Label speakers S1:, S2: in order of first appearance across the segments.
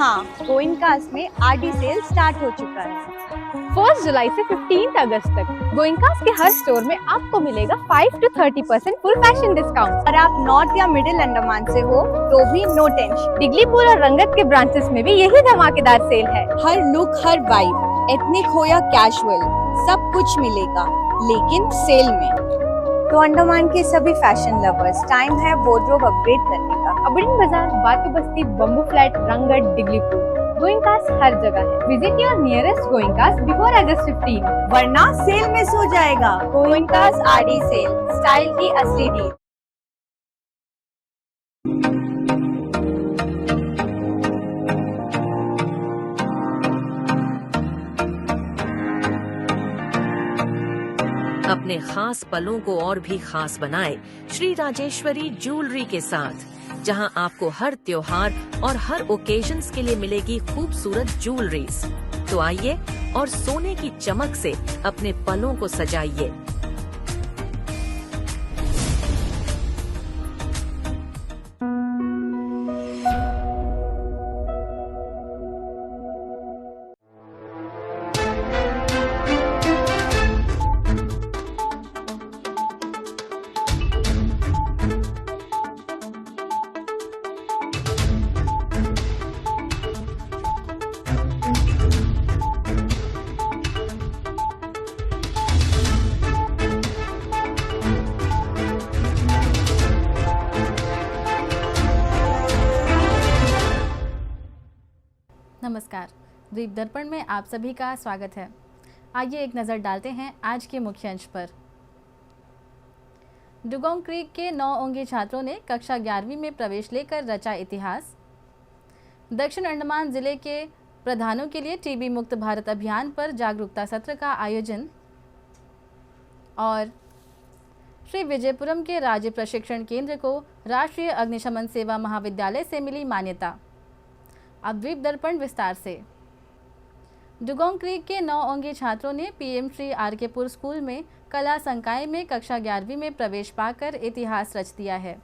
S1: हाँ, गोइंकास में RD cell start हो चुका है।
S2: 1 जुलाई से 15 अगस्त तक गोइंकास के हर स्टोर में आपको मिलेगा 5 to 30% फुल फैशन डिस्काउंट।
S1: और आप नॉर्थ या मिडिल अंडमान से हो तो भी नो टेंशन।
S2: डिगलीपुर और रंगत के ब्रांचेस में भी यही धमाकेदार सेल है।
S1: हर लुक, हर वाइब, एथनिक हो या कैजुअल, सब कुछ मिलेगा, लेकिन सेल में। तो अंडमान के सभी फैशन लवर्स, टाइम है वार्डरोब अपग्रेड करने का।
S2: अबड़िन बाजार, बातू बस्ती, बम्बू फ्लैट, रंगत, डिगलीपुर, गोइंकास हर जगह है। Visit your nearest Goenkas before अगस्त 15,
S1: वरना सेल मिस हो जाएगा। गोइंकास आरडी सेल, स्टाइल की असली डील।
S3: अपने खास पलों को और भी खास बनाए श्री राजेश्वरी ज्वेलरी के साथ, जहां आपको हर त्योहार और हर ओकेजन्स के लिए मिलेगी खूबसूरत ज्वेलरीज। तो आइए और सोने की चमक से अपने पलों को सजाइए।
S2: नमस्कार, द्वीप दर्पण में आप सभी का स्वागत है। आइए एक नज़र डालते हैं आज के मुख्य अंश पर। डुगोंग क्रीक के 9 ओंगे छात्रों ने कक्षा 11वीं में प्रवेश लेकर रचा इतिहास। दक्षिण अंडमान जिले के प्रधानों के लिए टीबी मुक्त भारत अभियान पर जागरूकता सत्र का आयोजन। और श्री विजयपुरम के राज्य प्रशिक्षण केंद्र को राष्ट्रीय अग्निशमन सेवा महाविद्यालय से मिली मान्यता। अब द्वीप दर्पण विस्तार से। डुगोंग क्रीक के 9 ओंगे छात्रों ने पीएम श्री आरकेपुर स्कूल में कला संकाय में कक्षा 11वीं में प्रवेश पाकर इतिहास रच दिया है।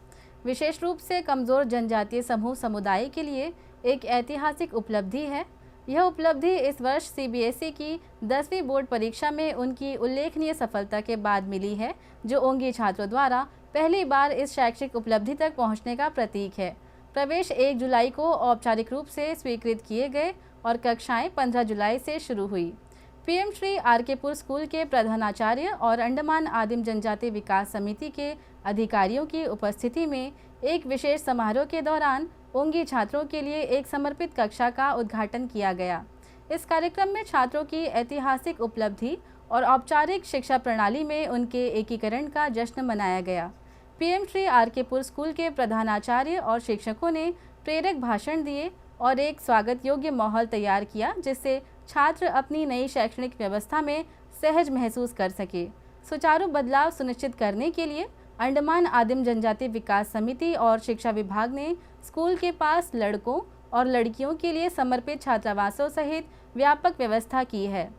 S2: विशेष रूप से कमज़ोर जनजातीय समूह समुदाय के लिए एक ऐतिहासिक उपलब्धि है। यह उपलब्धि इस वर्ष सीबीएसई की 10वीं बोर्ड परीक्षा में उनकी उल्लेखनीय सफलता के बाद मिली है, जो ओंगे छात्रों द्वारा पहली बार इस शैक्षिक उपलब्धि तक पहुँचने का प्रतीक है। प्रवेश 1 जुलाई को औपचारिक रूप से स्वीकृत किए गए और कक्षाएं 15 जुलाई से शुरू हुई। पीएम श्री आरकेपुर स्कूल के प्रधानाचार्य और अंडमान आदिम जनजाति विकास समिति के अधिकारियों की उपस्थिति में एक विशेष समारोह के दौरान ओंगे छात्रों के लिए एक समर्पित कक्षा का उद्घाटन किया गया। इस कार्यक्रम में छात्रों की ऐतिहासिक उपलब्धि और औपचारिक शिक्षा प्रणाली में उनके एकीकरण का जश्न मनाया गया। पीएम श्री आरकेपुर स्कूल के प्रधानाचार्य और शिक्षकों ने प्रेरक भाषण दिए और एक स्वागत योग्य माहौल तैयार किया, जिससे छात्र अपनी नई शैक्षणिक व्यवस्था में सहज महसूस कर सके। सुचारू बदलाव सुनिश्चित करने के लिए अंडमान आदिम जनजाति विकास समिति और शिक्षा विभाग ने स्कूल के पास लड़कों और लड़कियों के लिए समर्पित छात्रावासों सहित व्यापक व्यवस्था की है।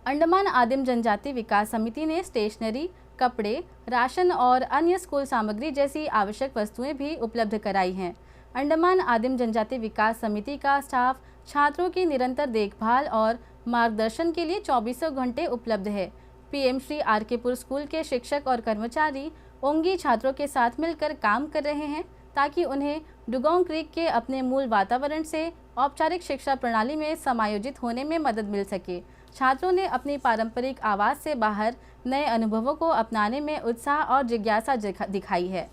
S2: अंडमान आदिम जनजाति विकास समिति ने स्टेशनरी, कपड़े, राशन और अन्य स्कूल सामग्री जैसी आवश्यक वस्तुएं भी उपलब्ध कराई हैं। अंडमान आदिम जनजाति विकास समिति का स्टाफ छात्रों की निरंतर देखभाल और मार्गदर्शन के लिए 24 घंटे उपलब्ध है। पीएम श्री आरकेपुर स्कूल के शिक्षक और कर्मचारी ओंगी छात्रों के साथ मिलकर काम कर रहे हैं, ताकि उन्हें डुगोंग क्रीक के अपने मूल वातावरण से औपचारिक शिक्षा प्रणाली में समायोजित होने में मदद मिल सके। छात्रों ने अपनी पारंपरिक आवास से बाहर नए अनुभवों को अपनाने में उत्साह और जिज्ञासा दिखाई है।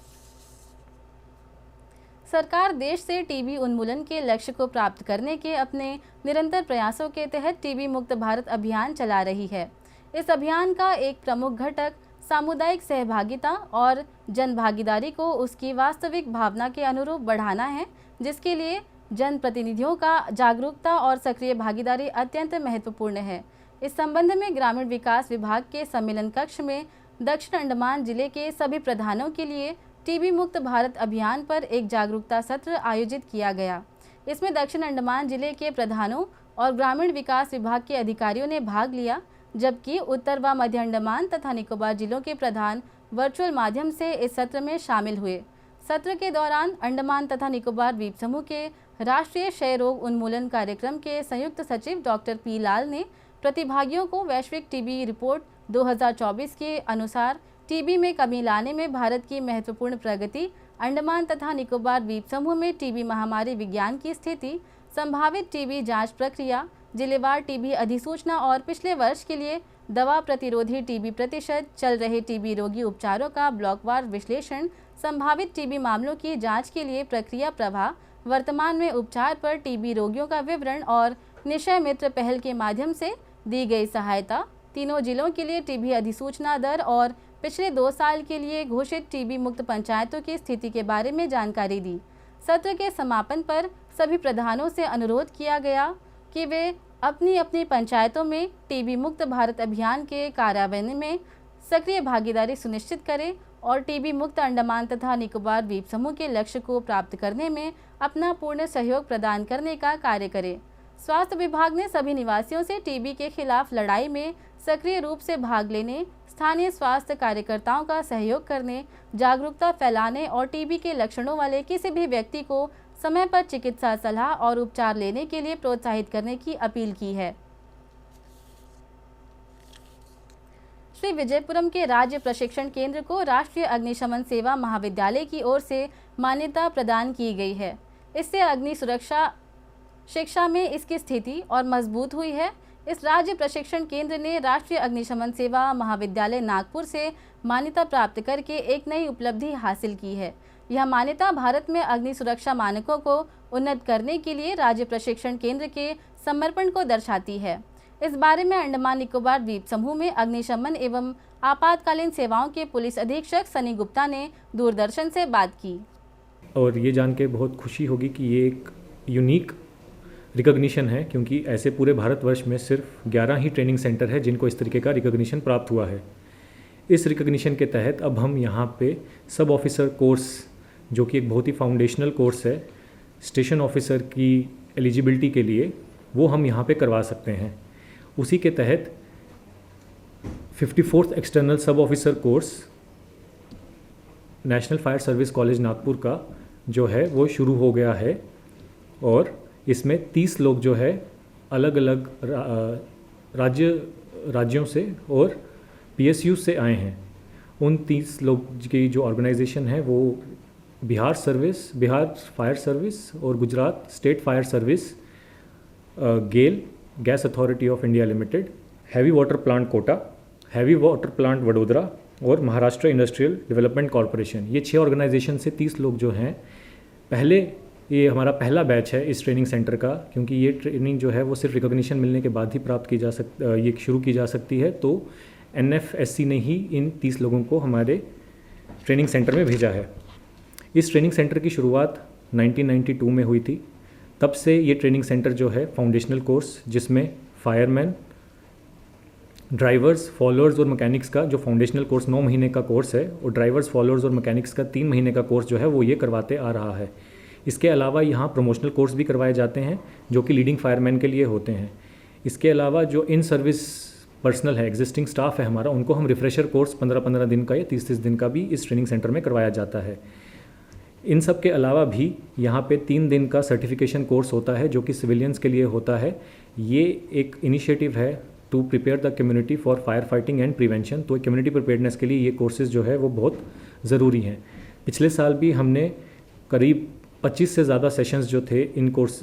S2: सरकार देश से टीबी उन्मूलन के लक्ष्य को प्राप्त करने के अपने निरंतर प्रयासों के तहत टीबी मुक्त भारत अभियान चला रही है। इस अभियान का एक प्रमुख घटक सामुदायिक सहभागिता और जनभागीदारी को उसकी वास्तविक भावना के अनुरूप बढ़ाना है, जिसके लिए जनप्रतिनिधियों का जागरूकता और सक्रिय भागीदारी अत्यंत महत्वपूर्ण है। इस संबंध में ग्रामीण विकास विभाग के सम्मेलन कक्ष में दक्षिण अंडमान जिले के सभी प्रधानों के लिए टीबी मुक्त भारत अभियान पर एक जागरूकता सत्र आयोजित किया गया। इसमें दक्षिण अंडमान जिले के प्रधानों और ग्रामीण विकास विभाग के अधिकारियों ने भाग लिया, जबकि उत्तर व मध्य अंडमान तथा निकोबार जिलों के प्रधान वर्चुअल माध्यम से इस सत्र में शामिल हुए। सत्र के दौरान अंडमान तथा निकोबार द्वीप समूह के राष्ट्रीय क्षय रोग उन्मूलन कार्यक्रम के संयुक्त सचिव डॉक्टर पी लाल ने प्रतिभागियों को वैश्विक टीबी रिपोर्ट 2024 के अनुसार टीबी में कमी लाने में भारत की महत्वपूर्ण प्रगति, अंडमान तथा निकोबार द्वीप समूह में टीबी महामारी विज्ञान की स्थिति, संभावित टीबी जांच प्रक्रिया, जिलेवार टीबी अधिसूचना और पिछले वर्ष के लिए दवा प्रतिरोधी टीबी प्रतिशत, चल रहे टीबी रोगी उपचारों का ब्लॉकवार विश्लेषण, संभावित टीबी मामलों की जांच के लिए प्रक्रिया प्रवाह, वर्तमान में उपचार पर टीबी रोगियों का विवरण और निशय मित्र पहल के माध्यम से दी गई सहायता, तीनों जिलों के लिए टीबी अधिसूचना दर और पिछले 2 साल के लिए घोषित टीबी मुक्त पंचायतों की स्थिति के बारे में जानकारी दी। सत्र के समापन पर सभी प्रधानों से अनुरोध किया गया कि वे अपनी अपनी पंचायतों में टीबी मुक्त भारत अभियान के कार्यान्वयन में सक्रिय भागीदारी सुनिश्चित करें और टीबी मुक्त अंडमान तथा निकोबार द्वीप समूह के लक्ष्य को प्राप्त करने में अपना पूर्ण सहयोग प्रदान करने का कार्य करें। स्वास्थ्य विभाग ने सभी निवासियों से टीबी के खिलाफ लड़ाई में सक्रिय रूप से भाग लेने, स्थानीय स्वास्थ्य कार्यकर्ताओं का सहयोग करने, जागरूकता फैलाने और टीबी के लक्षणों वाले किसी भी व्यक्ति को समय पर चिकित्सा सलाह और उपचार लेने के लिए प्रोत्साहित करने की अपील की है। श्री विजयपुरम के राज्य प्रशिक्षण केंद्र को राष्ट्रीय अग्निशमन सेवा महाविद्यालय की ओर से मान्यता प्रदान की गई है। इससे अग्नि सुरक्षा शिक्षा में इसकी स्थिति और मजबूत हुई है। इस राज्य प्रशिक्षण केंद्र ने राष्ट्रीय अग्निशमन सेवा महाविद्यालय नागपुर से मान्यता प्राप्त करके एक नई उपलब्धि हासिल की है। यह मान्यता भारत में अग्नि सुरक्षा मानकों को उन्नत करने के लिए राज्य प्रशिक्षण केंद्र के समर्पण को दर्शाती है। इस बारे में अंडमान निकोबार द्वीप समूह में अग्निशमन एवं आपातकालीन सेवाओं के पुलिस अधीक्षक सनी गुप्ता ने दूरदर्शन से बात की।
S4: और ये जान के बहुत खुशी होगी कि ये एक यूनिक रिकॉग्निशन है, क्योंकि ऐसे पूरे भारतवर्ष में सिर्फ 11 ही ट्रेनिंग सेंटर है जिनको इस तरीके का रिकॉग्निशन प्राप्त हुआ है। इस रिकॉग्निशन के तहत अब हम यहाँ पे सब ऑफिसर कोर्स, जो कि एक बहुत ही फाउंडेशनल कोर्स है स्टेशन ऑफिसर की एलिजिबिलिटी के लिए, वो हम यहाँ पे करवा सकते हैं। उसी के तहत 54th एक्सटर्नल सब officer course national fire service college Nagpur का जो है वो शुरू हो गया है और इसमें 30 लोग जो है अलग अलग राज्यों से और PSU से आए हैं। उन 30 लोग की जो ऑर्गेनाइजेशन है वो बिहार फायर सर्विस और Gujarat state fire service, GAIL gas authority of India limited, heavy water plant Kota, heavy water plant Vadodara और महाराष्ट्र इंडस्ट्रियल डेवलपमेंट कॉरपोरेशन, ये 6 ऑर्गेनाइजेशन से 30 लोग जो हैं। ये हमारा पहला बैच है इस ट्रेनिंग सेंटर का, क्योंकि ये ट्रेनिंग जो है वो सिर्फ रिकॉग्निशन मिलने के बाद ही प्राप्त की जा ये शुरू की जा सकती है। तो NFSC ने ही इन 30 लोगों को हमारे ट्रेनिंग सेंटर में भेजा है। इस ट्रेनिंग सेंटर की शुरुआत 1992 में हुई थी। तब से ये ट्रेनिंग सेंटर जो है फाउंडेशनल कोर्स, जिसमें फायरमैन, ड्राइवर्स, फॉलोअर्स और मैकेनिक्स का जो फाउंडेशनल कोर्स 9 महीने का कोर्स है, और ड्राइवर्स, फॉलोअर्स और मैकेनिक्स का 3 महीने का कोर्स जो है वो ये करवाते आ रहा है। इसके अलावा यहाँ प्रमोशनल कोर्स भी करवाए जाते हैं जो कि लीडिंग फायरमैन के लिए होते हैं। इसके अलावा जो इन सर्विस पर्सनल है, एग्जिस्टिंग स्टाफ है हमारा, उनको हम रिफ्रेशर कोर्स 15-15 दिन का या 30-30 दिन का भी इस ट्रेनिंग सेंटर में करवाया जाता है। इन सब के अलावा भी यहाँ पे 3 दिन का सर्टिफिकेशन कोर्स होता है जो कि सिविलियंस के लिए होता है। ये एक इनिशिएटिव है to prepare the community for fire fighting and prevention. तो कम्युनिटी प्रिपेयर्डनेस के लिए ये कोर्सेज जो है वो बहुत ज़रूरी हैं। पिछले साल भी हमने करीब 25 से ज़्यादा सेशंस जो थे इन course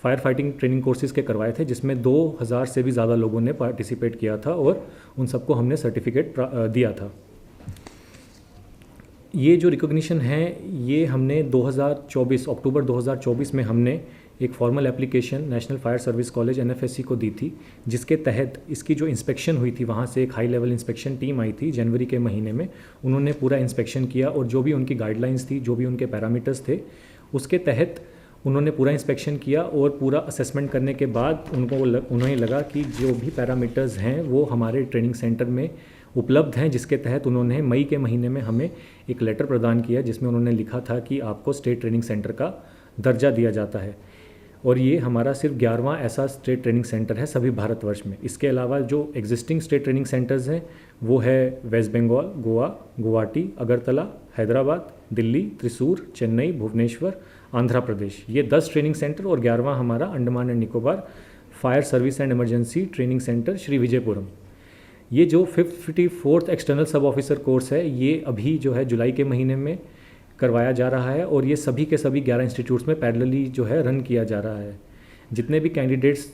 S4: fire fighting training courses के करवाए थे, जिसमें 2000 से भी ज़्यादा लोगों ने पार्टिसिपेट किया था और उन सबको हमने सर्टिफिकेट दिया था। ये जो रिकॉग्निशन है ये हमने 2024 अक्टूबर 2024 में हमने एक formal application national fire service college NFSC को दी थी, जिसके तहत इसकी जो इंस्पेक्शन हुई थी, वहाँ से एक हाई लेवल इंस्पेक्शन टीम आई थी जनवरी के महीने में। उन्होंने पूरा इंस्पेक्शन किया और जो भी उनकी गाइडलाइंस थी, जो भी उनके पैरामीटर्स थे, उसके तहत उन्होंने पूरा इंस्पेक्शन किया और पूरा असेसमेंट करने के बाद उन्हें लगा कि जो भी पैरामीटर्स हैं वो हमारे ट्रेनिंग सेंटर में उपलब्ध हैं, जिसके तहत उन्होंने मई के महीने में हमें एक लेटर प्रदान किया जिसमें उन्होंने लिखा था कि आपको स्टेट ट्रेनिंग सेंटर का दर्जा दिया जाता है। और ये हमारा सिर्फ 11वां ऐसा स्टेट ट्रेनिंग सेंटर है सभी भारतवर्ष में। इसके अलावा जो एग्जिस्टिंग स्टेट ट्रेनिंग सेंटर्स हैं वो है वेस्ट बंगाल, गोवा, गुवाहाटी, अगरतला, हैदराबाद, दिल्ली, त्रिशूर, चेन्नई, भुवनेश्वर, आंध्र प्रदेश। ये 10 ट्रेनिंग सेंटर और 11वां हमारा Andaman and Nicobar fire service and emergency training centre Shri Vijayapuram. ये जो 54th एक्सटर्नल सब ऑफिसर कोर्स है ये अभी जो है जुलाई के महीने में करवाया जा रहा है और ये सभी के सभी 11 इंस्टीट्यूट्स में पैरेलली जो है रन किया जा रहा है। जितने भी कैंडिडेट्स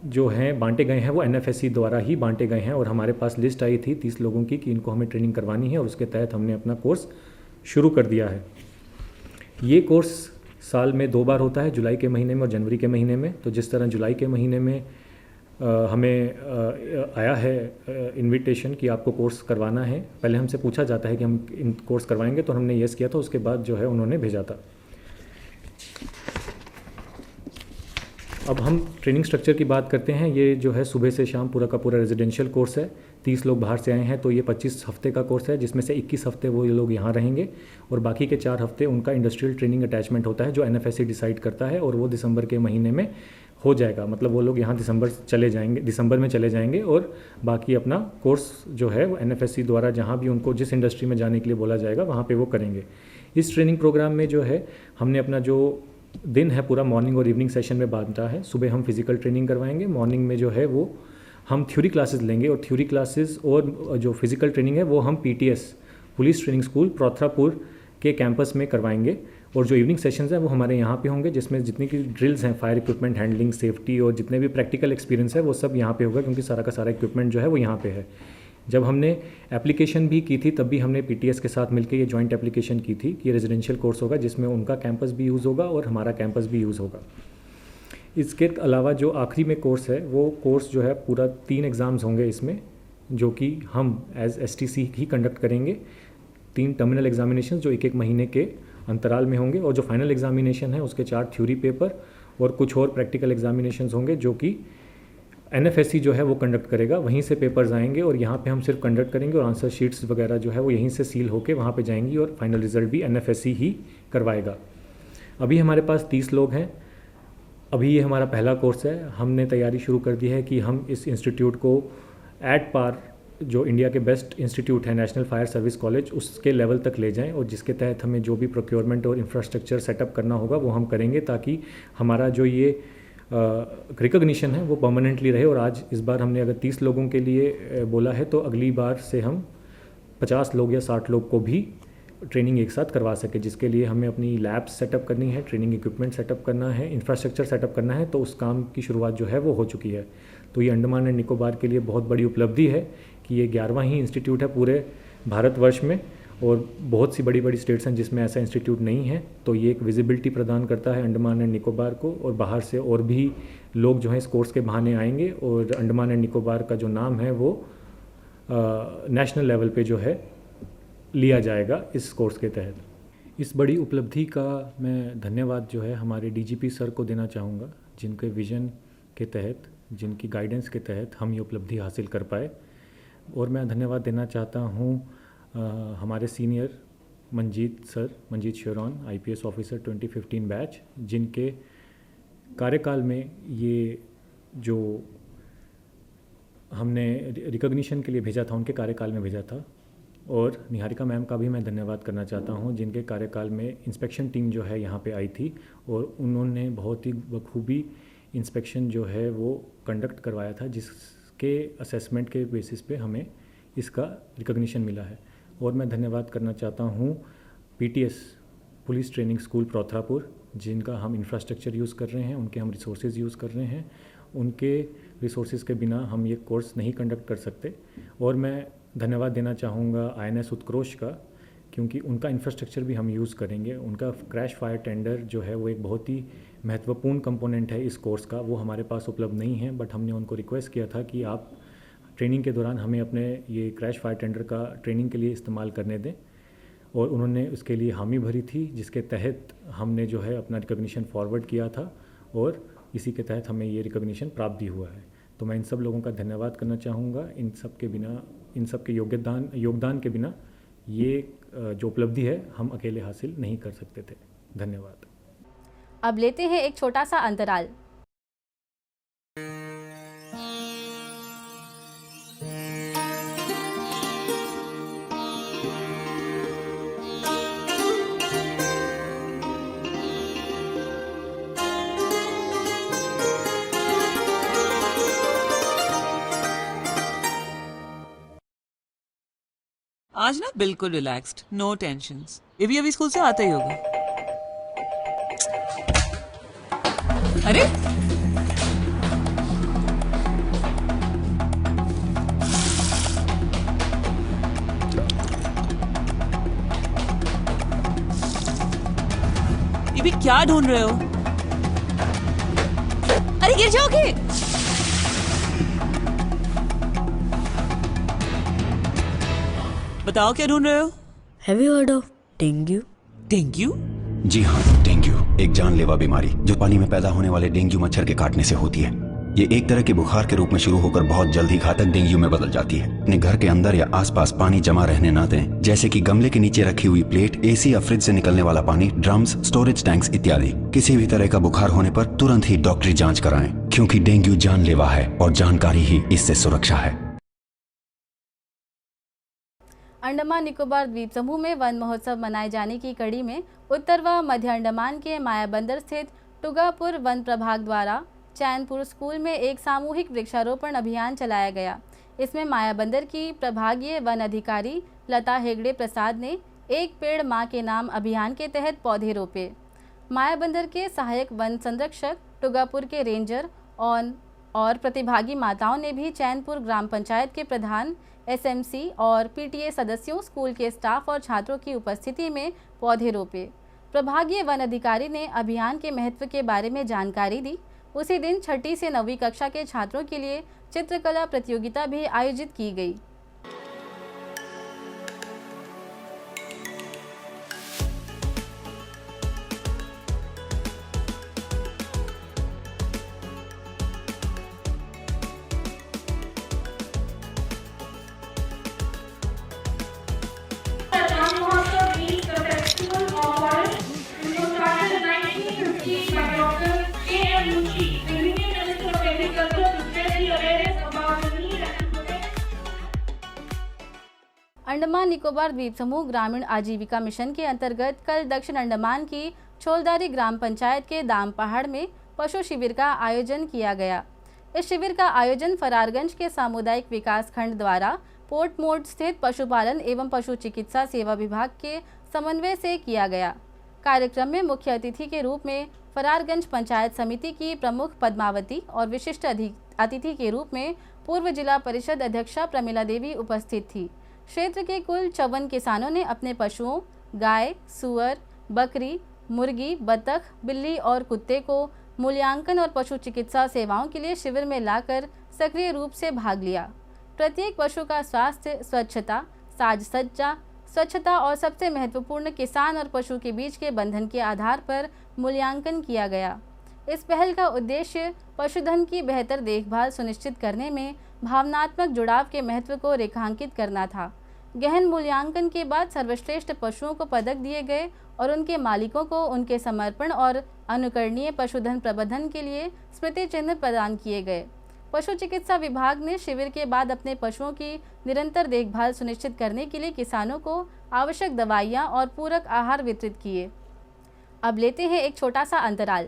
S4: जो हैं बांटे गए हैं वो NFSC द्वारा ही बांटे गए हैं और हमारे पास लिस्ट आई थी 30 लोगों की कि इनको हमें ट्रेनिंग करवानी है और उसके तहत हमने अपना कोर्स शुरू कर दिया है। ये कोर्स साल में 2 बार होता है, जुलाई के महीने में और जनवरी के महीने में। तो जिस तरह जुलाई के महीने में हमें आया है इनविटेशन कि आपको कोर्स करवाना है, पहले हमसे पूछा जाता है कि हम इन कोर्स करवाएंगे, तो हमने येस किया था, उसके बाद जो है उन्होंने भेजा था। अब हम ट्रेनिंग स्ट्रक्चर की बात करते हैं। ये जो है सुबह से शाम पूरा का पूरा रेजिडेंशियल कोर्स है। 30 लोग बाहर से आए हैं तो ये 25 हफ्ते का कोर्स है, जिसमें से 21 हफ्ते वो ये लोग यहाँ रहेंगे और बाकी के 4 हफ्ते उनका इंडस्ट्रियल ट्रेनिंग अटैचमेंट होता है जो NFSC डिसाइड करता है और वो दिसंबर के महीने में हो जाएगा। मतलब वो लोग यहाँ दिसंबर में चले जाएंगे और बाकी अपना कोर्स जो है वो NFSC द्वारा जहाँ भी उनको जिस इंडस्ट्री में जाने के लिए बोला जाएगा वहाँ पे वो करेंगे। इस ट्रेनिंग प्रोग्राम में जो है हमने अपना जो दिन है पूरा मॉर्निंग और इवनिंग सेशन में बांटा है। सुबह हम फिजिकल ट्रेनिंग करवाएंगे, मॉर्निंग में जो है वो हम थ्योरी क्लासेस लेंगे और थ्योरी क्लासेस और जो फिजिकल ट्रेनिंग है वो हम PTS पुलिस ट्रेनिंग स्कूल प्रोथरापुर के कैंपस में करवाएंगे और जो इवनिंग सेशंस हैं वो हमारे यहाँ पे होंगे, जिसमें जितनी की ड्रिल्स हैं, फायर इक्विपमेंट हैंडलिंग, सेफ्टी और जितने भी प्रैक्टिकल एक्सपीरियंस है वो सब यहाँ पे होगा, क्योंकि सारा का सारा इक्विपमेंट जो है वो यहाँ पे है। जब हमने एप्लीकेशन भी की थी तब भी हमने PTS के साथ मिलकर ये जॉइंट एप्लीकेशन की थी कि ये रेजिडेंशियल कोर्स होगा जिसमें उनका कैंपस भी यूज़ होगा और हमारा कैंपस भी यूज़ होगा। इसके अलावा जो आखिरी में कोर्स है वो कोर्स जो है पूरा 3 एग्ज़ाम्स होंगे इसमें, जो कि हम एज STC ही कंडक्ट करेंगे। 3 टर्मिनल एग्जामिनेशन जो 1-1 महीने के अंतराल में होंगे और जो फाइनल एग्जामिनेशन है उसके 4 थ्योरी पेपर और कुछ और प्रैक्टिकल एग्जामिनेशंस होंगे जो कि NFSC जो है वो कंडक्ट करेगा। वहीं से पेपर्स आएंगे और यहाँ पे हम सिर्फ कंडक्ट करेंगे और आंसर शीट्स वगैरह जो है वो यहीं से सील होके वहाँ पे जाएंगी और फाइनल रिजल्ट भी NFSC ही करवाएगा। अभी हमारे पास 30 लोग हैं। अभी ये हमारा पहला कोर्स है। हमने तैयारी शुरू कर दी है कि हम इस इंस्टीट्यूट को एट पार जो इंडिया के बेस्ट इंस्टीट्यूट है नेशनल फायर सर्विस कॉलेज उसके लेवल तक ले जाएं और जिसके तहत हमें जो भी प्रोक्योरमेंट और इंफ्रास्ट्रक्चर सेटअप करना होगा वो हम करेंगे, ताकि हमारा जो ये रिकॉग्निशन है वो परमानेंटली रहे। और आज इस बार हमने अगर 30 लोगों के लिए बोला है तो अगली बार से हम 50 लोग या 60 लोग को भी ट्रेनिंग एक साथ करवा सके, जिसके लिए हमें अपनी लैब्स सेटअप करनी है, ट्रेनिंग इक्विपमेंट सेटअप करना है, इंफ्रास्ट्रक्चर सेटअप करना है। तो उस काम की शुरुआत जो है वो हो चुकी है। तो ये अंडमान एंड निकोबार के लिए बहुत बड़ी उपलब्धि है कि ये 11वां ही इंस्टीट्यूट है पूरे भारतवर्ष में और बहुत सी बड़ी बड़ी स्टेट्स हैं जिसमें ऐसा इंस्टीट्यूट नहीं है। तो ये एक विजिबिलिटी प्रदान करता है अंडमान एंड निकोबार को और बाहर से और भी लोग जो हैं इस कोर्स के बहाने आएंगे और अंडमान एंड निकोबार का जो नाम है वो नेशनल लेवल पे जो है लिया जाएगा इस कोर्स के तहत। इस बड़ी उपलब्धि का मैं धन्यवाद जो है हमारे DGP सर को देना चाहूँगा, जिनके विज़न के तहत, जिनकी गाइडेंस के तहत हम ये उपलब्धि हासिल कर पाए। और मैं धन्यवाद देना चाहता हूँ हमारे senior Manjeet Sheoran IPS officer 2015 batch, जिनके कार्यकाल में ये जो हमने रिकॉग्निशन के लिए भेजा था उनके कार्यकाल में भेजा था। और निहारिका मैम का भी मैं धन्यवाद करना चाहता हूँ, जिनके कार्यकाल में इंस्पेक्शन टीम जो है यहाँ पे आई थी और उन्होंने बहुत ही बखूबी इंस्पेक्शन जो है वो कंडक्ट करवाया था, जिसके असेसमेंट के बेसिस पे हमें इसका रिकॉग्निशन मिला है। और मैं धन्यवाद करना चाहता हूँ PTS पुलिस ट्रेनिंग स्कूल प्रोथरापुर, जिनका हम इंफ्रास्ट्रक्चर यूज़ कर रहे हैं, उनके हम रिसोर्सेज यूज़ कर रहे हैं। उनके रिसोर्सेज के बिना हम ये कोर्स नहीं कंडक्ट कर सकते। और मैं धन्यवाद देना चाहूँगा INS उत्कृष्ट का, क्योंकि उनका इंफ्रास्ट्रक्चर भी हम यूज़ करेंगे। उनका क्रैश फायर टेंडर जो है वो एक बहुत ही महत्वपूर्ण कंपोनेंट है इस कोर्स का, वो हमारे पास उपलब्ध नहीं है। बट हमने उनको रिक्वेस्ट किया था कि आप ट्रेनिंग के दौरान हमें अपने ये क्रैश फायर टेंडर का ट्रेनिंग के लिए इस्तेमाल करने दें, और उन्होंने उसके लिए हामी भरी थी, जिसके तहत हमने जो है अपना रिकॉग्निशन फॉरवर्ड किया था और इसी के तहत हमें ये रिकॉग्निशन प्राप्त भी हुआ है। तो मैं इन सब लोगों का धन्यवाद करना चाहूँगा। इन सब के बिना, इन सब के योगदान के बिना ये जो उपलब्धि है हम अकेले हासिल नहीं कर सकते थे। धन्यवाद।
S2: अब लेते हैं एक छोटा सा अंतराल।
S5: आज ना बिल्कुल रिलैक्स्ड, नो टेंशंस। ये भी अभी स्कूल से आता ही होगा। अरे ये भी क्या ढूंढ रहे हो? अरे गिर जाओगे। बताओ क्या ढूंढ रहे हो?
S6: Have you heard of dengue?
S5: Dengue?
S7: जी हाँ, डेंगू एक जानलेवा बीमारी जो पानी में पैदा होने वाले डेंगू मच्छर के काटने से होती है। ये एक तरह के बुखार के रूप में शुरू होकर बहुत जल्द ही घातक डेंगू में बदल जाती है। अपने घर के अंदर या आसपास पानी जमा रहने न दें, जैसे कि गमले के नीचे रखी हुई प्लेट, एसी या फ्रिज से निकलने वाला पानी, ड्रम्स, स्टोरेज टैंक्स इत्यादि। किसी भी तरह का बुखार होने पर तुरंत ही डॉक्टरी जांच कराएं, क्योंकि डेंगू जानलेवा है और जानकारी ही इससे सुरक्षा है।
S2: अंडमान निकोबार द्वीप समूह में वन महोत्सव मनाए जाने की कड़ी में उत्तर व मध्य अंडमान के मायाबंदर स्थित टुगापुर वन प्रभाग द्वारा चैनपुर स्कूल में एक सामूहिक वृक्षारोपण अभियान चलाया गया। इसमें मायाबंदर की प्रभागीय वन अधिकारी लता हेगड़े प्रसाद ने एक पेड़ मां के नाम अभियान के तहत पौधे रोपे। मायाबंदर के सहायक वन संरक्षक, टुगापुर के रेंजर और प्रतिभागी माताओं ने भी चैनपुर ग्राम पंचायत के प्रधान, एसएमसी और पीटीए सदस्यों, स्कूल के स्टाफ और छात्रों की उपस्थिति में पौधे रोपे। प्रभागीय वन अधिकारी ने अभियान के महत्व के बारे में जानकारी दी। उसी दिन 6ठी से 9वीं कक्षा के छात्रों के लिए चित्रकला प्रतियोगिता भी आयोजित की गई। अंडमान निकोबार द्वीप समूह ग्रामीण आजीविका मिशन के अंतर्गत कल दक्षिण अंडमान की छोलदारी ग्राम पंचायत के दाम पहाड़ में पशु शिविर का आयोजन किया गया। इस शिविर का आयोजन फरारगंज के सामुदायिक विकास खंड द्वारा पोर्ट मोड स्थित पशुपालन एवं पशु चिकित्सा सेवा विभाग के समन्वय से किया गया। कार्यक्रम में मुख्य अतिथि के रूप में फरारगंज पंचायत समिति की प्रमुख पद्मावती और विशिष्ट अतिथि के रूप में पूर्व जिला परिषद अध्यक्षा प्रमिला देवी उपस्थित थी। क्षेत्र के कुल 54 किसानों ने अपने पशुओं, गाय, सुअर, बकरी, मुर्गी, बतख, बिल्ली और कुत्ते को मूल्यांकन और पशु चिकित्सा सेवाओं के लिए शिविर में लाकर सक्रिय रूप से भाग लिया। प्रत्येक पशु का स्वास्थ्य, स्वच्छता, साज सज्जा, स्वच्छता और सबसे महत्वपूर्ण किसान और पशु के बीच के बंधन के आधार पर मूल्यांकन किया गया। इस पहल का उद्देश्य पशुधन की बेहतर देखभाल सुनिश्चित करने में भावनात्मक जुड़ाव के महत्व को रेखांकित करना था। गहन मूल्यांकन के बाद सर्वश्रेष्ठ पशुओं को पदक दिए गए और उनके मालिकों को उनके समर्पण और अनुकरणीय पशुधन प्रबंधन के लिए स्मृति चिन्ह प्रदान किए गए। पशु चिकित्सा विभाग ने शिविर के बाद अपने पशुओं की निरंतर देखभाल सुनिश्चित करने के लिए किसानों को आवश्यक दवाइयाँ और पूरक आहार वितरित किए। अब लेते हैं एक छोटा सा अंतराल।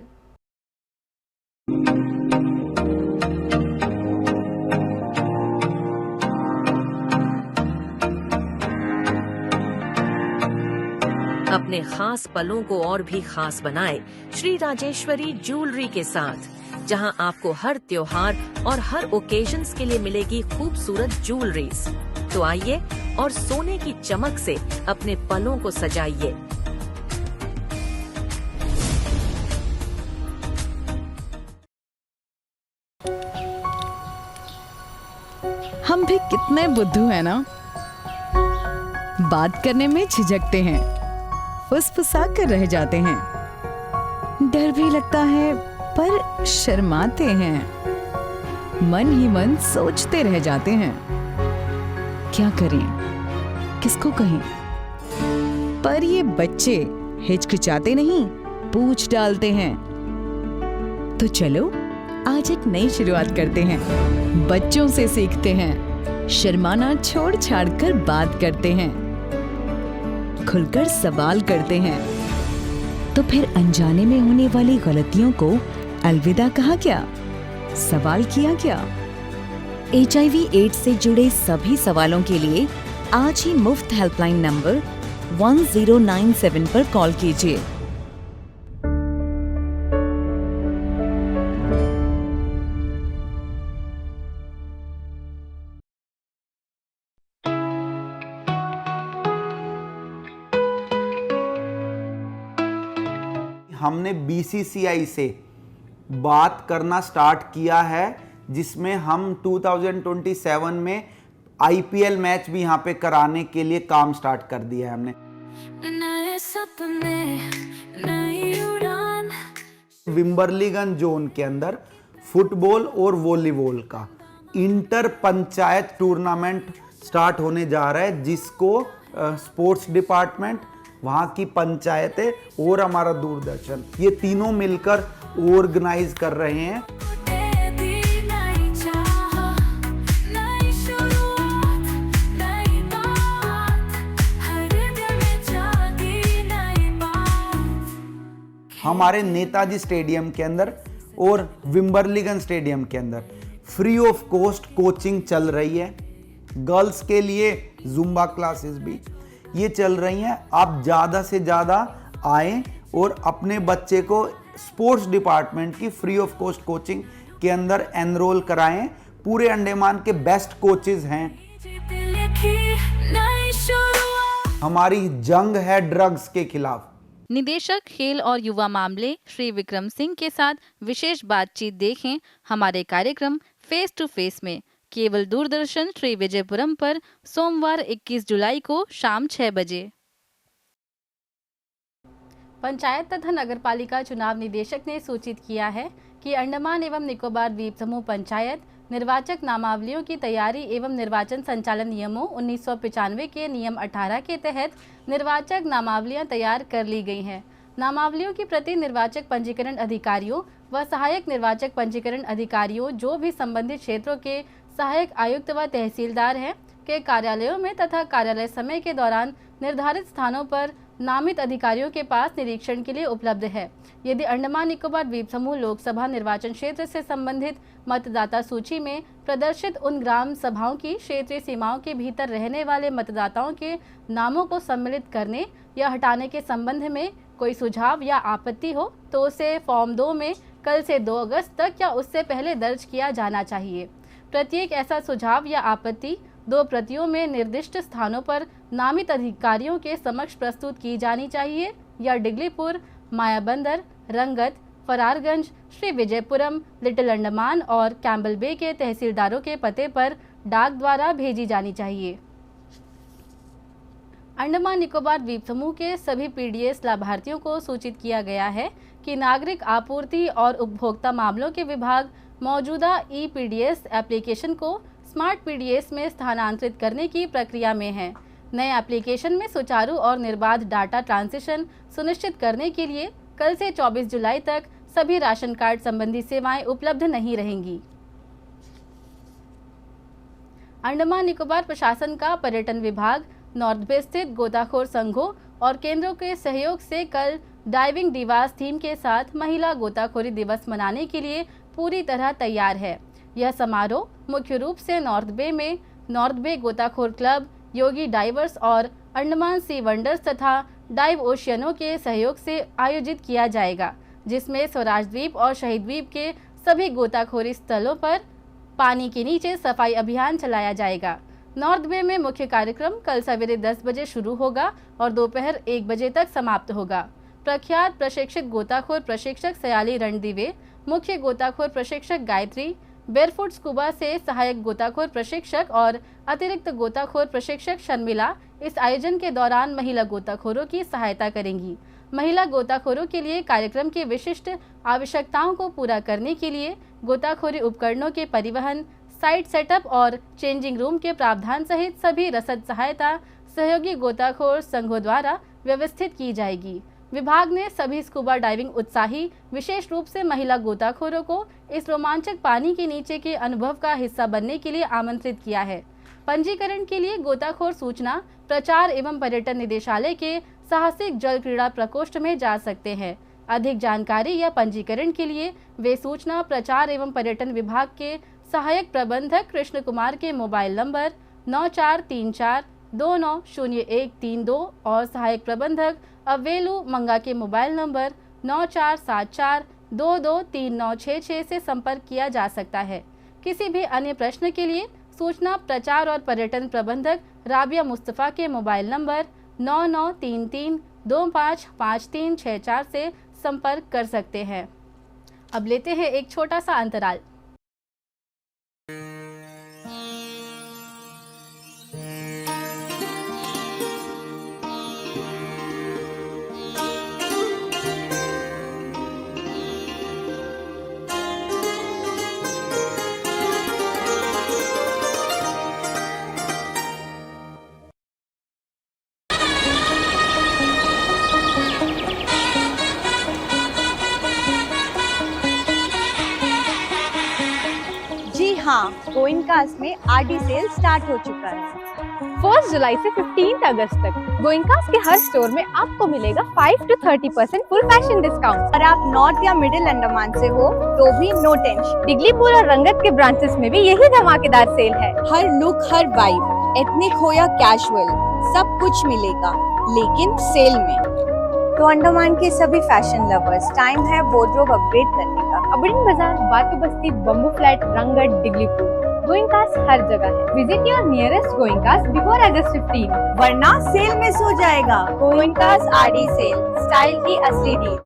S3: अपने खास पलों को और भी खास बनाए श्री राजेश्वरी ज्वेलरी के साथ, जहां आपको हर त्योहार और हर ओकेजन्स के लिए मिलेगी खूबसूरत ज्वेलरीज। तो आइए और सोने की चमक से अपने पलों को सजाइए।
S8: हम भी कितने बुद्धू हैं ना, बात करने में झिझकते हैं, फुसफुसा कर रह जाते हैं, डर भी लगता है पर शर्माते हैं, मन ही मन सोचते रह जाते हैं, क्या करें, किसको कहें। पर ये बच्चे हिचकिचाते नहीं, पूछ डालते हैं, तो चलो आज एक नई शुरुआत करते हैं। बच्चों से सीखते हैं, शर्माना छोड़ छाड़ कर बात करते हैं, खुलकर सवाल करते हैं। तो फिर अनजाने में होने वाली गलतियों को अलविदा कहा क्या, सवाल किया क्या? HIV एड्स से जुड़े सभी सवालों के लिए आज ही मुफ्त हेल्पलाइन नंबर 1097 पर कॉल कीजिए।
S9: हमने BCCI से बात करना स्टार्ट किया है, जिसमें हम 2027 में IPL मैच भी यहाँ पे कराने के लिए काम स्टार्ट कर दिया है हमने। विम्बरलीगन जोन के अंदर फुटबॉल और वॉलीबॉल का इंटर पंचायत टूर्नामेंट स्टार्ट होने जा रहा है, जिसको स्पोर्ट्स डिपार्टमेंट, वहाँ की पंचायतें और हमारा दूरदर्शन, ये तीनों मिलकर ऑर्गेनाइज कर रहे हैं। हमारे नेताजी स्टेडियम के अंदर और विम्बरलीगन स्टेडियम के अंदर फ्री ऑफ कॉस्ट कोचिंग चल रही है। गर्ल्स के लिए जुम्बा क्लासेस भी ये चल रही हैं। आप ज़्यादा से ज़्यादा आएँ और अपने बच्चे को स्पोर्ट्स डिपार्टमेंट की फ्री ऑफ कॉस्ट कोचिंग के अंदर एनरोल कराएं। पूरे अंडमान के बेस्ट कोचेज हैं। हमारी जंग है ड्रग्स के खिलाफ।
S2: निदेशक खेल और युवा मामले श्री विक्रम सिंह के साथ विशेष बातचीत देखें हमारे कार्यक्रम फेस टू फेस में, केवल दूरदर्शन श्री विजयपुरम पर सोमवार 21 जुलाई को शाम 6 बजे। पंचायत तथा नगरपालिका चुनाव निदेशक ने सूचित किया है कि अंडमान एवं निकोबार द्वीप समूह पंचायत निर्वाचक नामावलियों की तैयारी एवं निर्वाचन संचालन नियमों 1995 के नियम 18 के तहत निर्वाचक नामावलियां तैयार कर ली गई हैं। नामावलियों की प्रति निर्वाचक पंजीकरण अधिकारियों व सहायक निर्वाचक पंजीकरण अधिकारियों जो भी संबंधित क्षेत्रों के सहायक आयुक्त व तहसीलदार हैं के कार्यालयों में तथा कार्यालय समय के दौरान निर्धारित स्थानों पर नामित अधिकारियों के पास निरीक्षण के लिए उपलब्ध है। यदि अंडमान निकोबार द्वीप समूह लोकसभा निर्वाचन क्षेत्र से संबंधित मतदाता सूची में प्रदर्शित उन ग्राम सभाओं की क्षेत्रीय सीमाओं के भीतर रहने वाले मतदाताओं के नामों को सम्मिलित करने या हटाने के संबंध में कोई सुझाव या आपत्ति हो तो उसे फॉर्म 2 में कल से 2 अगस्त तक या उससे पहले दर्ज किया जाना चाहिए। प्रत्येक ऐसा सुझाव या आपत्ति 2 प्रतियों में निर्दिष्ट स्थानों पर नामित अधिकारियों के समक्ष प्रस्तुत की जानी चाहिए या डिगलीपुर, मायाबंदर, रंगत, फरारगंज, श्री विजयपुरम, लिटिल अंडमान और कैम्बल बे के तहसीलदारों के पते पर डाक द्वारा भेजी जानी चाहिए। अंडमान निकोबार द्वीप समूह के सभी PDS लाभार्थियों को सूचित किया गया है कि नागरिक आपूर्ति और उपभोक्ता मामलों के विभाग मौजूदा EPDS एप्लीकेशन को स्मार्ट PDS में स्थानांतरित करने की प्रक्रिया में है। नए एप्लीकेशन में सुचारू और निर्बाध डाटा ट्रांजिशन सुनिश्चित करने के लिए कल से 24 जुलाई तक सभी राशन कार्ड संबंधी सेवाएं उपलब्ध नहीं रहेंगी। अंडमान निकोबार प्रशासन का पर्यटन विभाग नॉर्थ बे स्थित गोताखोर संघों और केंद्रों के सहयोग से कल डाइविंग डिवास थीम के साथ महिला गोताखोरी दिवस मनाने के लिए पूरी तरह तैयार है। यह समारोह मुख्य रूप से नॉर्थ बे में नॉर्थ बे गोताखोर क्लब, योगी डाइवर्स और अंडमान सी वंडर्स तथा डाइव ओशियनों के सहयोग से आयोजित किया जाएगा, जिसमें स्वराज द्वीप और शहीद द्वीप के सभी गोताखोरी स्थलों पर पानी के नीचे सफाई अभियान चलाया जाएगा। नॉर्थ बे में मुख्य कार्यक्रम कल सवेरे 10 बजे शुरू होगा और दोपहर 1 बजे तक समाप्त होगा। प्रख्यात प्रशिक्षित गोताखोर प्रशिक्षक सयाली रणदिवे, मुख्य गोताखोर प्रशिक्षक गायत्री, बेयरफुट स्कूबा से सहायक गोताखोर प्रशिक्षक और अतिरिक्त गोताखोर प्रशिक्षक शर्मिला इस आयोजन के दौरान महिला गोताखोरों की सहायता करेंगी। महिला गोताखोरों के लिए कार्यक्रम की विशिष्ट आवश्यकताओं को पूरा करने के लिए गोताखोरी उपकरणों के परिवहन, साइट सेटअप और चेंजिंग रूम के प्रावधान सहित सभी रसद सहायता सहयोगी गोताखोर संघों द्वारा व्यवस्थित की जाएगी। विभाग ने सभी स्कूबा डाइविंग उत्साही, विशेष रूप से महिला गोताखोरों को इस रोमांचक पानी के नीचे के अनुभव का हिस्सा बनने के लिए आमंत्रित किया है। पंजीकरण के लिए गोताखोर सूचना, प्रचार एवं पर्यटन निदेशालय के साहसिक जल क्रीड़ा प्रकोष्ठ में जा सकते हैं। अधिक जानकारी या पंजीकरण के लिए वे सूचना, प्रचार एवं पर्यटन विभाग के सहायक प्रबंधक कृष्ण कुमार के मोबाइल नंबर 9434290132 और सहायक प्रबंधक अवेलू मंगा के मोबाइल नंबर 9474223966 से संपर्क किया जा सकता है। किसी भी अन्य प्रश्न के लिए सूचना, प्रचार और पर्यटन प्रबंधक राबिया मुस्तफ़ा के मोबाइल नंबर 9933255364 से संपर्क कर सकते हैं। अब लेते हैं एक छोटा सा अंतराल।
S1: जी हाँ, गोइंकास में आरडी सेल स्टार्ट हो चुका है।
S10: 1 जुलाई से 15 अगस्त तक गोइंकास के हर स्टोर में आपको मिलेगा 5 to 30% फुल फैशन डिस्काउंट।
S1: और आप नॉर्थ या मिडिल अंडमान से हो तो भी नो टेंशन।
S10: डिगलीपुर और रंगत के ब्रांचेस में भी यही धमाकेदार सेल है।
S1: हर लुक, हर वाइब, एथनिक हो या कैजुअल, सब कुछ मिलेगा, लेकिन सेल में। तो अंडमान के सभी फैशन लवर्स, टाइम है वार्डरोब अपग्रेड करने का।
S10: अबड़िन बाजार, बातू बस्ती, बम्बू फ्लैट, रंगत, डिगलीपुर, गोइंकास हर जगह है। Visit your nearest Goenkas before August 15,
S1: वरना सेल मिस हो जाएगा। गोइंकास आरडी सेल, स्टाइल की असली डील।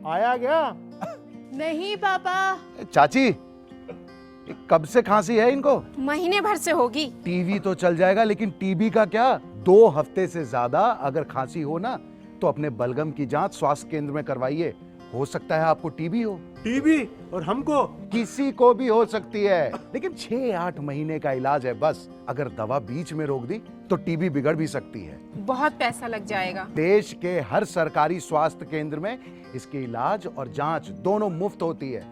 S11: आया गया?
S10: नहीं पापा,
S11: चाची, कब से खांसी है इनको?
S10: महीने भर से होगी।
S11: टीवी तो चल जाएगा, लेकिन टीबी का क्या? 2 हफ्ते से ज्यादा अगर खांसी हो ना, तो अपने बलगम की जांच स्वास्थ्य केंद्र में करवाइए। हो सकता है आपको टीबी हो।
S12: टीबी? और हमको?
S11: किसी को भी हो सकती है, लेकिन 6-8 महीने का इलाज है बस। अगर दवा बीच में रोक दी तो टीबी बिगड़ भी सकती है।
S10: बहुत पैसा लग जाएगा।
S11: देश के हर सरकारी स्वास्थ्य केंद्र में इसके इलाज और जांच दोनों मुफ्त होती है।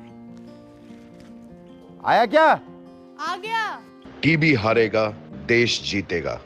S11: आया क्या?
S10: आ गया।
S13: टीबी हारेगा, देश जीतेगा।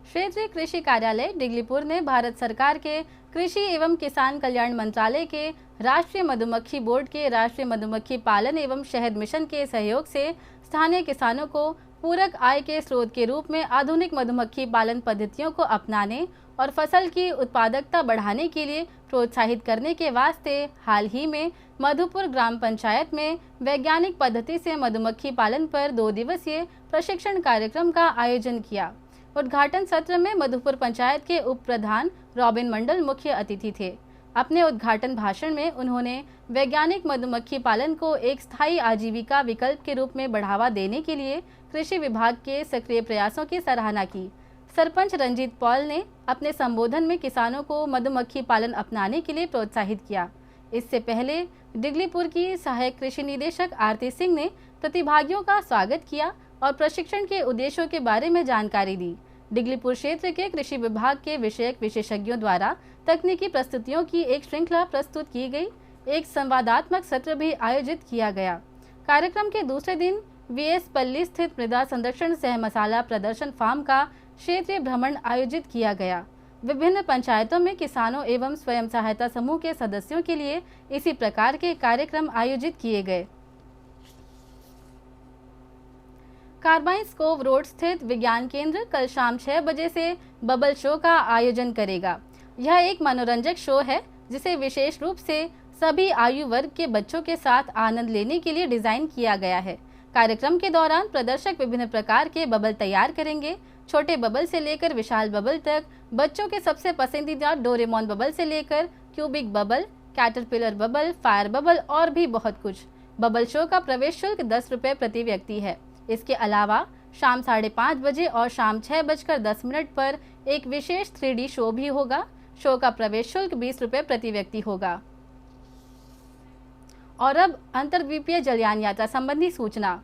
S2: क्षेत्रीय कृषि कार्यालय डिगलीपुर ने भारत सरकार के कृषि एवं किसान कल्याण मंत्रालय के राष्ट्रीय मधुमक्खी बोर्ड के राष्ट्रीय मधुमक्खी पालन एवं शहद मिशन के सहयोग से स्थानीय किसानों को पूरक आय के स्रोत के रूप में आधुनिक मधुमक्खी पालन पद्धतियों को अपनाने और फसल की उत्पादकता बढ़ाने के लिए प्रोत्साहित करने के वास्ते हाल ही में मधुपुर ग्राम पंचायत में वैज्ञानिक पद्धति से मधुमक्खी पालन पर 2 दिवसीय प्रशिक्षण कार्यक्रम का आयोजन किया। उद्घाटन सत्र में मधुपुर पंचायत के उप प्रधान रॉबिन मंडल मुख्य अतिथि थे। अपने उद्घाटन भाषण में उन्होंने वैज्ञानिक मधुमक्खी पालन को एक स्थायी आजीविका विकल्प के रूप में बढ़ावा देने के लिए कृषि विभाग के सक्रिय प्रयासों की सराहना की। सरपंच रंजीत पॉल ने अपने संबोधन में किसानों को मधुमक्खी पालन अपनाने के लिए प्रोत्साहित किया। इससे पहले डिगलीपुर की सहायक कृषि निदेशक आरती सिंह ने प्रतिभागियों का स्वागत किया और प्रशिक्षण के उद्देश्यों के बारे में जानकारी दी। डिगलीपुर क्षेत्र के कृषि विभाग के विषयक विशेषज्ञों द्वारा तकनीकी प्रस्तुतियों की एक श्रृंखला प्रस्तुत की गई। एक संवादात्मक सत्र भी आयोजित किया गया। कार्यक्रम के दूसरे दिन वीएस पल्ली स्थित मृदा संरक्षण सह मसाला प्रदर्शन फार्म का क्षेत्रीय भ्रमण आयोजित किया गया। विभिन्न पंचायतों में किसानों एवं स्वयं सहायता समूह के सदस्यों के लिए इसी प्रकार के कार्यक्रम आयोजित किए गए। कार्बाइंस कोव रोड स्थित विज्ञान केंद्र कल शाम 6 बजे से बबल शो का आयोजन करेगा। यह एक मनोरंजक शो है जिसे विशेष रूप से सभी आयु वर्ग के बच्चों के साथ आनंद लेने के लिए डिजाइन किया गया है। कार्यक्रम के दौरान प्रदर्शक विभिन्न प्रकार के बबल तैयार करेंगे। छोटे बबल से लेकर विशाल बबल तक, बच्चों के सबसे पसंदीदा डोरेमोन बबल से लेकर cubic bubble, caterpillar bubble, fire bubble और भी बहुत कुछ। बबल शो का प्रवेश शुल्क 10 रुपये प्रति व्यक्ति है। इसके अलावा शाम 5:30 बजे और शाम 6:10 पर एक विशेष 3D शो भी होगा। शो का प्रवेश शुल्क 20 रुपये प्रति व्यक्ति होगा। और अब अंतर्द्वीपीय जलयान यात्रा संबंधी सूचना।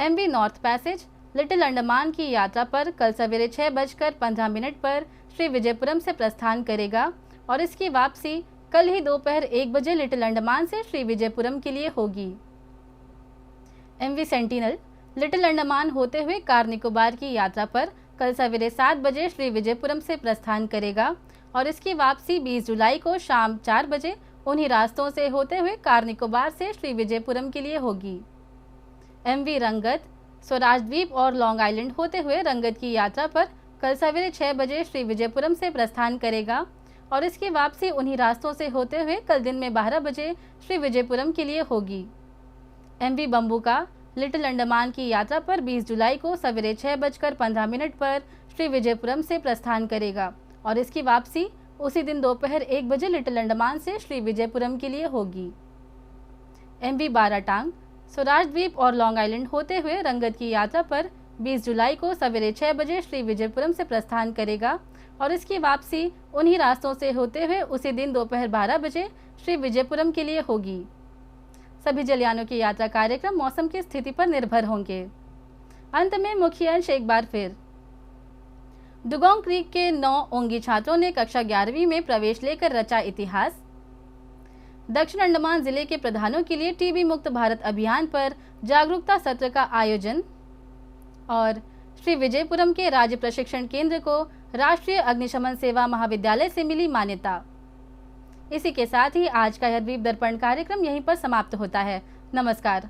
S2: MV north passage little Andaman की यात्रा पर कल सवेरे 6:15 पर श्री विजयपुरम से प्रस्थान करेगा और इसकी वापसी कल ही दोपहर 1 बजे लिटिल अंडमान से श्री विजयपुरम के लिए होगी। MV सेंटिनल लिटिल अंडमान होते हुए कार निकोबार की यात्रा पर कल सवेरे 7 बजे श्री विजयपुरम से प्रस्थान करेगा और इसकी वापसी 20 जुलाई को शाम 4 बजे उन्हीं रास्तों से होते हुए कार निकोबार से श्री विजयपुरम के लिए होगी। MV रंगत स्वराज द्वीप और लॉन्ग आइलैंड होते हुए रंगत की यात्रा पर कल सवेरे 6 बजे श्री विजयपुरम से प्रस्थान करेगा और इसकी वापसी उन्हीं रास्तों से होते हुए कल दिन में 12 बजे श्री विजयपुरम के लिए होगी। MV बम्बूका लिटिल अंडमान की यात्रा पर 20 जुलाई को सवेरे 6:15 पर श्री विजयपुरम से प्रस्थान करेगा और इसकी वापसी उसी दिन दोपहर 1 बजे लिटिल अंडमान से श्री विजयपुरम के लिए होगी। MV बाराटांग स्वराज द्वीप और लॉन्ग आइलैंड होते हुए रंगत की यात्रा पर 20 जुलाई को सवेरे 6 बजे श्री विजयपुरम से प्रस्थान करेगा और इसकी वापसी उन्हीं रास्तों से होते हुए उसी दिन दोपहर 12 बजे श्री विजयपुरम के लिए होगी। सभी जलयानों की यात्रा कार्यक्रम मौसम की स्थिति पर निर्भर होंगे। अंत में मुख्य अंश एक बार फिर। डुगोंग क्रीक के 9 ओंगी छात्रों ने कक्षा 11वीं में प्रवेश लेकर रचा इतिहास। दक्षिण अंडमान जिले के प्रधानों के लिए टीबी मुक्त भारत अभियान पर जागरूकता सत्र का आयोजन और श्री विजयपुरम के राज्य प्रशिक्षण केंद्र को राष्ट्रीय अग्निशमन सेवा महाविद्यालय से मिली मान्यता। इसी के साथ ही आज का यह द्वीप दर्पण कार्यक्रम यहीं पर समाप्त होता है। नमस्कार।